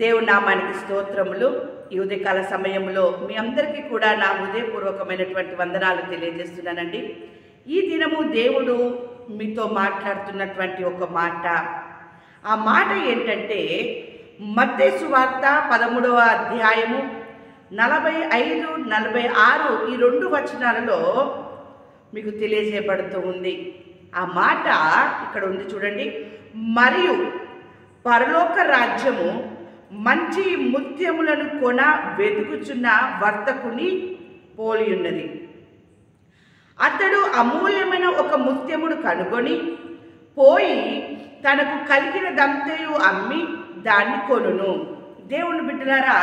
దేవుని నామానికి స్తోత్రములు. ఈ ఉదయకాల సమయంలో మీ అందరికీ కూడా నా హృదయపూర్వకమైనటువంటి వందనాలు తెలియజేస్తున్నానండి. ఈ దినము దేవుడు మీతో మాట్లాడుతున్నటువంటి ఒక మాట, ఆ మాట ఏంటంటే మత్తయి సువార్త 13వ అధ్యాయము 45, 46 ఈ 2 వచనాలలో మీకు తెలియజేయబడుతూ ఉంది. ఆ మాట ఇక్కడ ఉంది చూడండి. మరియు పరలోక రాజ్యము మంచి ముత్యములను కొన వెతుకుచున్న వర్తకుని పోలి ఉన్నది. అతడు అమూల్యమైన ఒక ముత్యమును కనుగొని పోయి తనకు కలిగినదంతయు అమ్మి దాన్ని కొనును. దేవుని బిడ్డలారా,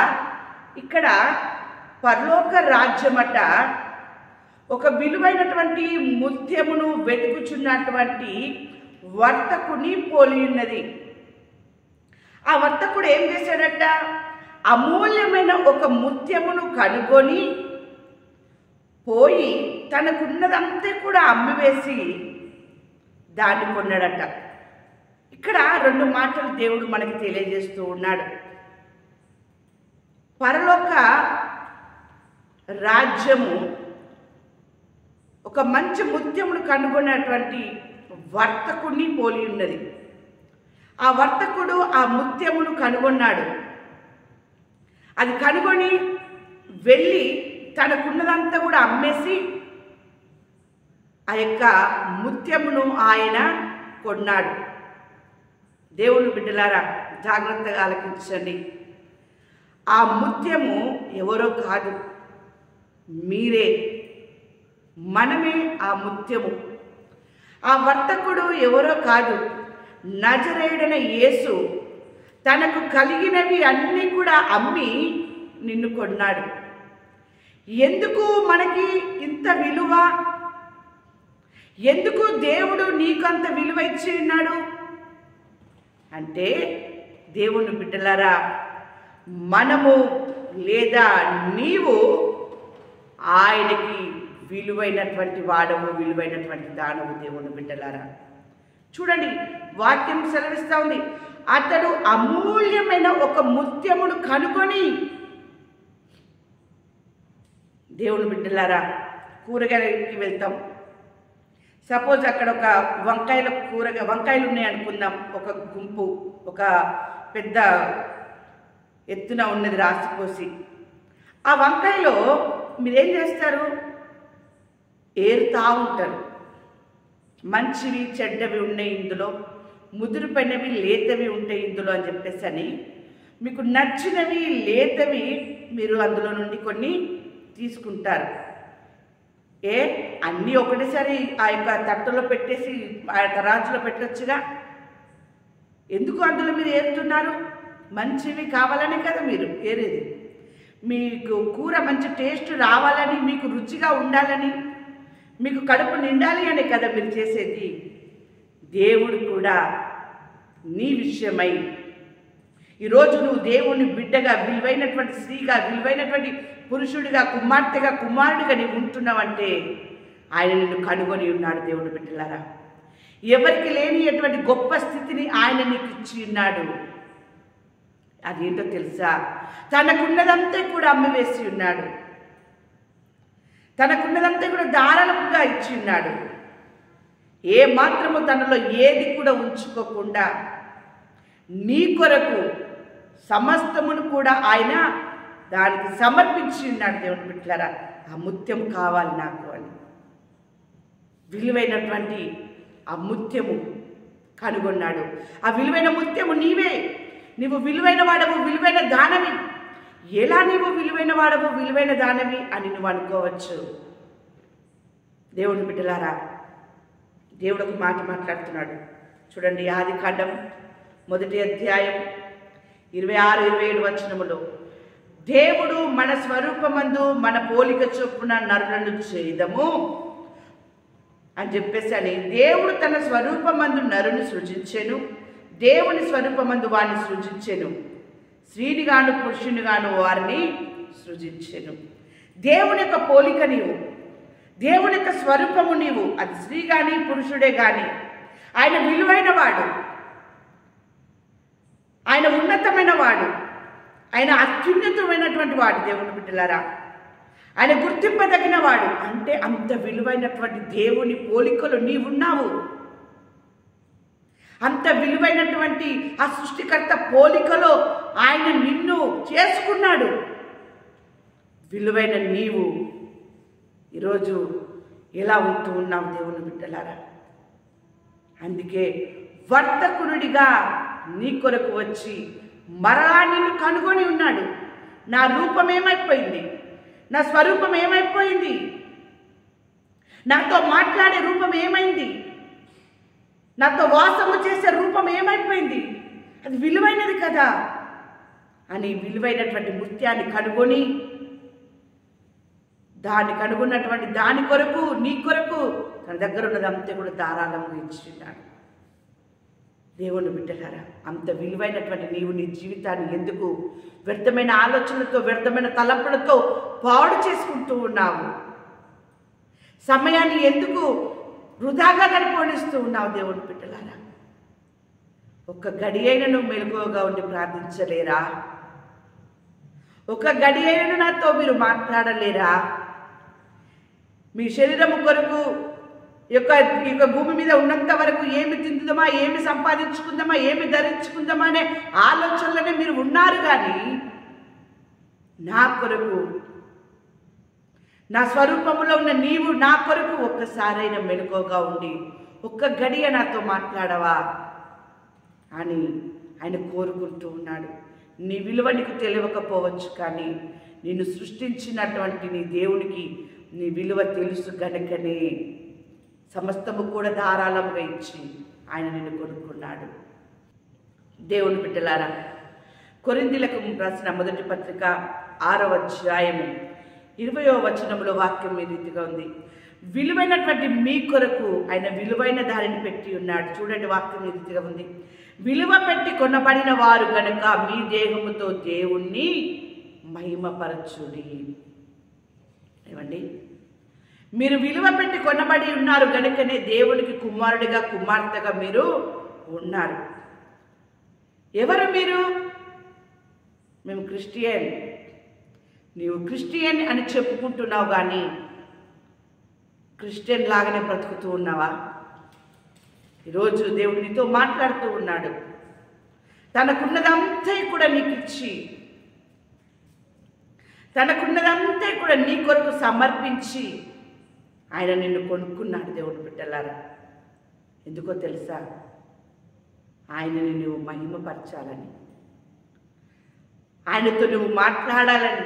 ఇక్కడ పరలోక రాజ్యమట ఒక విలువైనటువంటి ముత్యమును వెతుకుచున్నటువంటి వర్తకుని పోలి ఉన్నది. ఆ వర్తకుడు ఏం చేశాడట? అమూల్యమైన ఒక ముత్యమును కనుగొని పోయి తనకున్నదంతా కూడా అమ్మివేసి దాన్ని కొన్నాడట. ఇక్కడ 2 మాటలు దేవుడు మనకి తెలియజేస్తూ ఉన్నాడు. పరలోక రాజ్యము ఒక మంచి ముత్యమును కనుగొన్నటువంటి వర్తకుడిని పోలి ఉన్నది. ఆ వర్తకుడు ఆ ముత్యమును కనుగొన్నాడు. అది కనుగొని వెళ్ళి తనకున్నదంతా కూడా అమ్మేసి ఆ యొక్క ముత్యమును ఆయన కొన్నాడు. దేవుని బిడ్డలారా, జాగ్రత్తగా ఆలకించండి. ఆ ముత్యము ఎవరో కాదు, మీరే, మనమే ఆ ముత్యము. ఆ వర్తకుడు ఎవరో కాదు, నజరేయుడైన యేసు తనకు కలిగినవి అన్నీ కూడా అమ్మి నిన్ను కొన్నాడు. ఎందుకు మనకి ఇంత విలువ? ఎందుకు దేవుడు నీకు అంత విలువ ఇచ్చి ఉన్నాడు అంటే, దేవుని బిడ్డలారా, మనము లేదా నీవు ఆయనకి విలువైనటువంటి వాడవు, విలువైనటువంటి దానవు. దేవుని బిడ్డలారా, చూడండి, వాక్యం సెలవిస్తూ ఉంది. అతడు అమూల్యమైన ఒక ముత్యమును కనుగొని. దేవుని బిడ్డలారా, కూరగాయలకి వెళ్తాం. సపోజ్ అక్కడ ఒక వంకాయలు ఉన్నాయి అనుకుందాం. ఒక గుంపు, ఒక పెద్ద ఎత్తున ఉన్నది రాసిపోసి. ఆ వంకాయలో మీరేం చేస్తారు? ఏరుతా ఉంటారు. మంచివి చెడ్డవి ఉన్నాయి ఇందులో, ముదురుపైనవి లేతవి ఉంటాయి ఇందులో అని చెప్పేసి అని మీకు నచ్చినవి లేతవి మీరు అందులో నుండి కొన్ని తీసుకుంటారు. అన్నీ ఒకటేసారి ఆ యొక్క తట్టలో పెట్టేసి ఆ యొక్క రాజులో పెట్టొచ్చుగా. ఎందుకు అందులో మీరు ఏరుతున్నారు? మంచివి కావాలని కదా మీరు ఏరేది. మీకు కూర మంచి టేస్ట్ రావాలని, మీకు రుచిగా ఉండాలని, మీకు కడుపు నిండాలి అనే కదా మీరు చేసేది. దేవుడు కూడా నీ విషయమై ఈరోజు నువ్వు దేవుని బిడ్డగా, విలువైనటువంటి స్త్రీగా, విలువైనటువంటి పురుషుడిగా, కుమార్తెగా, కుమారుడిగా నీవు ఉంటున్నావంటే ఆయన నిన్ను కనుగొని ఉన్నాడు. దేవుని బిడ్డలారా, ఎవరికి లేని అటువంటి గొప్ప స్థితిని ఆయన నీకు ఇచ్చి ఉన్నాడు. అదేంటో తెలుసా? తనకున్నదంతా కూడా అమ్మివేసి ఉన్నాడు. తనకున్నదంతా కూడా ధారాళంగా ఇచ్చి ఉన్నాడు. ఏ మాత్రము తనలో ఏది కూడా ఉంచుకోకుండా నీ కొరకు సమస్తమును కూడా ఆయన దానికి సమర్పించి ఉన్నాడు. దేవుని బిడ్డలారా, ఆ ముత్యం కావాలి నాకు అని విలువైనటువంటి ఆ ముత్యము కనుగొన్నాడు. ఆ విలువైన ముత్యము నీవే. నీవు విలువైన వాడవు, విలువైన దానవి. ఎలా నీవు విలువైన వాడవు, విలువైన దానవి అని నువ్వు అనుకోవచ్చు. దేవుని బిడ్డలారా, దేవుడు ఒక మాట మాట్లాడుతున్నాడు. చూడండి, ఆదికాండం 1వ అధ్యాయం 26, 27 వచనములో, దేవుడు మన స్వరూపమందు మన పోలిక చొప్పున నరులను చేయుదము అని చెప్పేసి అని, దేవుడు తన స్వరూపమందు నరుని సృజించెను, దేవుని స్వరూపమందు వారిని సృజించెను, స్త్రీనిగాను పురుషునిగాను వారిని సృజించెను. దేవుని యొక్క పోలిక నీవు, దేవుని యొక్క స్వరూపము నీవు. అది స్త్రీ కానీ పురుషుడే కానీ ఆయన విలువైన వాడు, ఆయన ఉన్నతమైన వాడు. ఆయన అత్యున్నతమైనటువంటి వాడు దేవుని బిడ్డలారా. ఆయన గుర్తింపదగిన వాడు. అంటే అంత విలువైనటువంటి దేవుని పోలికలు నీవున్నావు. అంత విలువైనటువంటి ఆ సృష్టికర్త పోలికలో ఆయన నిన్ను చేసుకున్నాడు. విలువైన నీవు ఈరోజు ఎలా ఉంటూ ఉన్నావు దేవుని బిడ్డలారా? అందుకే వర్తకునుడిగా నీ కొరకు వచ్చి మరలా నిన్ను కనుగొని ఉన్నాడు. నా రూపం ఏమైపోయింది? నా స్వరూపం ఏమైపోయింది? నాతో మాట్లాడే రూపం ఏమైంది? నాతో వాసము చేసే రూపం ఏమైపోయింది? అది విలువైనది కదా అని విలువైనటువంటి ముత్యాన్ని కనుగొని దాన్ని కనుగొన్నటువంటి దాని కొరకు నీ కొరకు తన దగ్గర ఉన్నది అంతే కూడా ధారాళంగా ఇచ్చిన్నాడు. దేవుని బిడ్డలారా, అంత విలువైనటువంటి నీవు నీ జీవితాన్ని ఎందుకు వ్యర్థమైన ఆలోచనలతో వ్యర్థమైన తలంపులతో పాడు చేసుకుంటూ ఉన్నావు? సమయాన్ని ఎందుకు వృధాగా గడిపోనిస్తూ ఉన్నావు? దేవుని బిడ్డలారా, ఒక్క గడి అయినా నువ్వు మెలకువగా ఉండి ప్రార్థించలేరా? ఒక గడి అయినా నాతో మీరు మాట్లాడలేరా? మీ శరీరము కొరకు ఈ యొక్క భూమి మీద ఉన్నంత వరకు ఏమి తిందుదామా, ఏమి సంపాదించుకుందామా, ఏమి ధరించుకుందామా అనే ఆలోచనలోనే మీరు ఉన్నారు. కానీ నా కొరకు, నా స్వరూపంలో ఉన్న నీవు నా కొరకు ఒక్కసారైనా మెలకువగా ఉండి ఒక్క గడియ నాతో మాట్లాడవా అని ఆయన కోరుకుంటూ ఉన్నాడు. నీ విలువ నీకు తెలియకపోవచ్చు, కానీ నిన్ను సృష్టించినటువంటి నీ దేవునికి నీ విలువ తెలుసు గనుకనే సమస్తము కూడా ధారాళంగా ఇచ్చి ఆయన నిన్ను కొనుక్కున్నాడు. దేవుని బిడ్డలారా, కొరింథీయులకు రాసిన మొదటి పత్రిక 6వ అధ్యాయము 20వ వచనంలో వాక్యం ఈ రీతిగా ఉంది. విలువైనటువంటి మీ కొరకు ఆయన విలువైన దారిని పెట్టి ఉన్నాడు. చూడండి, వాక్యం ఈ రీతిగా ఉంది. విలువ పెట్టి కొనబడిన వారు గనుక మీ దేహముతో దేవుణ్ణి మహిమపరచుడి. ఏమండి, మీరు విలువ పెట్టి కొనబడి ఉన్నారు గనుకనే దేవునికి కుమారుడిగా కుమార్తెగా మీరు ఉన్నారు. ఎవరు మీరు? మేము క్రిస్టియన్. నీవు క్రిస్టియన్ అని చెప్పుకుంటున్నావు, కానీ క్రిస్టియన్ లాగానే బ్రతుకుతూ ఉన్నావా? ఈరోజు దేవుడు నీతో మాట్లాడుతూ ఉన్నాడు. తనకున్నదంతా కూడా నీకు ఇచ్చి, తనకున్నదంతా కూడా నీ కొరకు సమర్పించి ఆయన నిన్ను కొనుక్కున్నాడు. దేవుడు బిడ్డలారా, ఎందుకో తెలుసా? ఆయనని నువ్వు మహిమపరచాలని, ఆయనతో నువ్వు మాట్లాడాలని,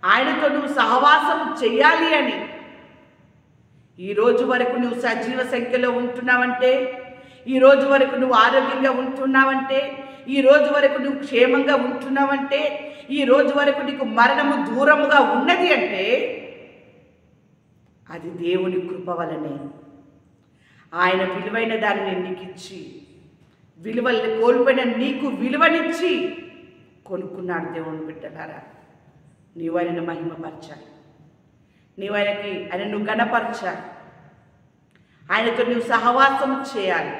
ఆయనతో నువ్వు సహవాసం చెయ్యాలి అని. ఈరోజు వరకు నువ్వు సజీవ సంఖ్యలో ఉంటున్నావంటే, ఈరోజు వరకు నువ్వు ఆరోగ్యంగా ఉంటున్నావంటే, ఈరోజు వరకు నువ్వు క్షేమంగా ఉంటున్నావంటే, ఈరోజు వరకు నీకు మరణము దూరముగా ఉన్నది అంటే అది దేవుని కృప వలనే. ఆయన విలువైన దానిని నీకు ఇచ్చి, విలువల్ని కోల్పోయిన నీకు విలువనిచ్చి కొనుక్కున్నాడు. దేవుని బిడ్డలారా, నీవు ఆయనను మహిమపరచాలి, నీవు ఆయన నువ్వు గణపరచాలి, ఆయనతో నువ్వు సహవాసం చేయాలి.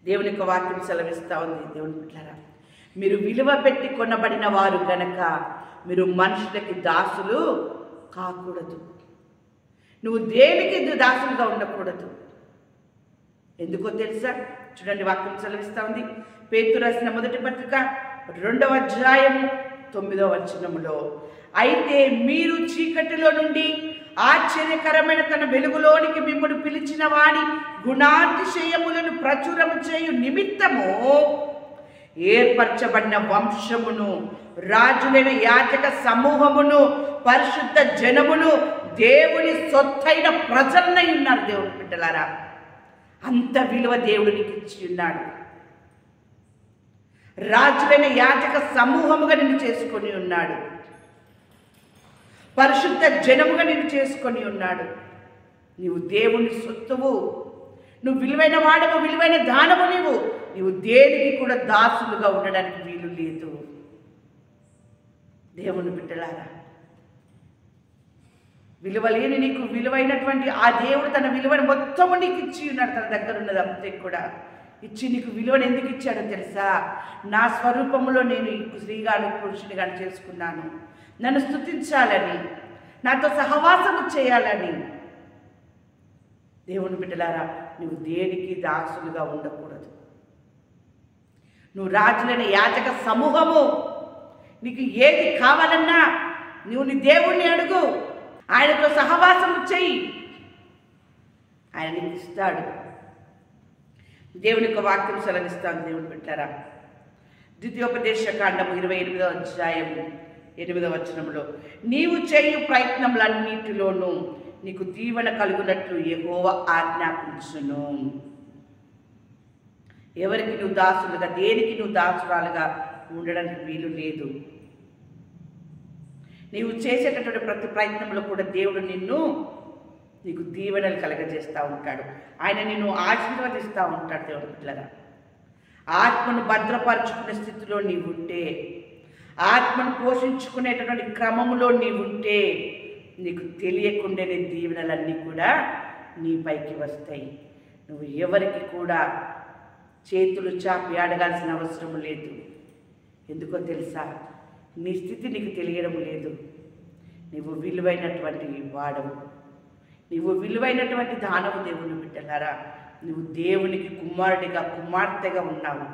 దేవుని యొక్క వాక్యం సెలవిస్తూ ఉంది. దేవుని బిడ్డలారా, మీరు విలువ పెట్టి కొనబడిన వారు గనక మీరు మనుషులకి దాసులు కాకూడదు. నువ్వు దేనికి దాసులుగా ఉండకూడదు. ఎందుకో తెలుసా? చూడండి, వాక్యం సెలవిస్తూ ఉంది. పేతురు రాసిన మొదటి పత్రిక 2వ అధ్యాయము 9వ వచనములో, అయితే మీరు చీకటిలో నుండి ఆశ్చర్యకరమైన తన వెలుగులోనికి మిమ్మల్ని పిలిచిన వాడి గుణాతిశయములను ప్రచురము చేయు నిమిత్తము ఏర్పరచబడిన వంశమును, రాజులైన యాజక సమూహమును, పరిశుద్ధ జనమును, దేవుని సొత్తైన ప్రజలనై ఉన్నారు. దేవుని బిడ్డలారా, అంత విలువ దేవుడు నీకు ఇచ్చి ఉన్నాడు. రాజులైన యాజక సమూహముగా నిన్ను చేసుకొని ఉన్నాడు, పరిశుద్ధ జనముగా నిన్ను చేసుకొని ఉన్నాడు. నీవు దేవుని సొత్తువు, నువ్వు విలువైన వాడవు, విలువైన దానము. నీవు దేనికి కూడా దాసులుగా ఉండడానికి వీలు లేదు. దేవుని బిడ్డలారా, విలువలేని నీకు విలువైనటువంటి ఆ దేవుడు తన విలువను మొత్తము నీకు ఇచ్చి ఉన్నాడు. తన దగ్గర ఉన్నది అంతే కూడా ఇచ్చి నీకు విలువను ఎందుకు ఇచ్చాడో తెలుసా? నా స్వరూపంలో నేను స్త్రీగాను పురుషునిగాను చేసుకున్నాను, నన్ను స్తుతించాలని, నాతో సహవాసము చేయాలని. దేవుని బిడ్డలారా, నువ్వు దేనికి దాసులుగా ఉండకూడదు. నువ్వు రాజులైన యాజక సమూహము. నీకు ఏది కావాలన్నా నువ్వు నీ దేవుణ్ణి అడుగు, ఆయనతో సహవాసము చెయ్యి, ఆయన నీకు ఇస్తాడు. దేవుని యొక్క వాక్యం సెలవిస్తాను. దేవుని బిడ్డలారా, ద్వితీయోపదేశకాండము 28వ అధ్యాయం 8వ వచనంలో, నీవు చేయు ప్రయత్నములన్నిటిలోనూ నీకు దీవెన కలుగునట్లు యెహోవా ఆజ్ఞాపించును. ఎవరికి నువ్వు దాసులుగా, దేనికి నువ్వు దాసురాలుగా ఉండడానికి వీలు లేదు. నీవు చేసేటటువంటి ప్రతి ప్రయత్నంలో కూడా దేవుడు నీకు దీవెనలు కలగజేస్తూ ఉంటాడు. ఆయన నిన్ను ఆశీర్వదిస్తూ ఉంటాడు. దేవుని బిడ్డలారా, ఆత్మను భద్రపరుచుకునే స్థితిలో నీవుంటే, ఆత్మను పోషించుకునేటటువంటి క్రమంలో నీవుంటే, నీకు తెలియకుండానే దీవెనలన్నీ కూడా నీ పైకి వస్తాయి. నువ్వు ఎవరికి కూడా చేతులు చాపి అడగాల్సిన అవసరం లేదు. ఎందుకో తెలుసా? నీ స్థితి నీకు తెలియడం లేదు. నువ్వు విలువైనటువంటి వాడవు, నువ్వు విలువైనటువంటి దానవు. దేవుని బిడ్డలారా, నువ్వు దేవునికి కుమారుడిగా, కుమార్తెగా ఉన్నావు.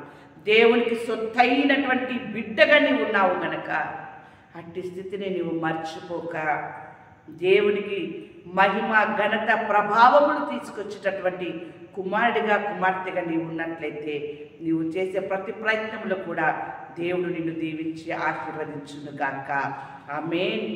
దేవునికి సొత్తైనటువంటి బిడ్డగా నీవు ఉన్నావు గనక అట్టి స్థితిని నీవు మర్చిపోక, దేవునికి మహిమ, ఘనత, ప్రభావములు తీసుకొచ్చేటటువంటి కుమారుడిగా, కుమార్తెగా నీవు ఉన్నట్లయితే నీవు చేసే ప్రతి ప్రయత్నంలో కూడా దేవుడు నిన్ను దీవించి ఆశీర్వదించును గాక. ఆమేన్.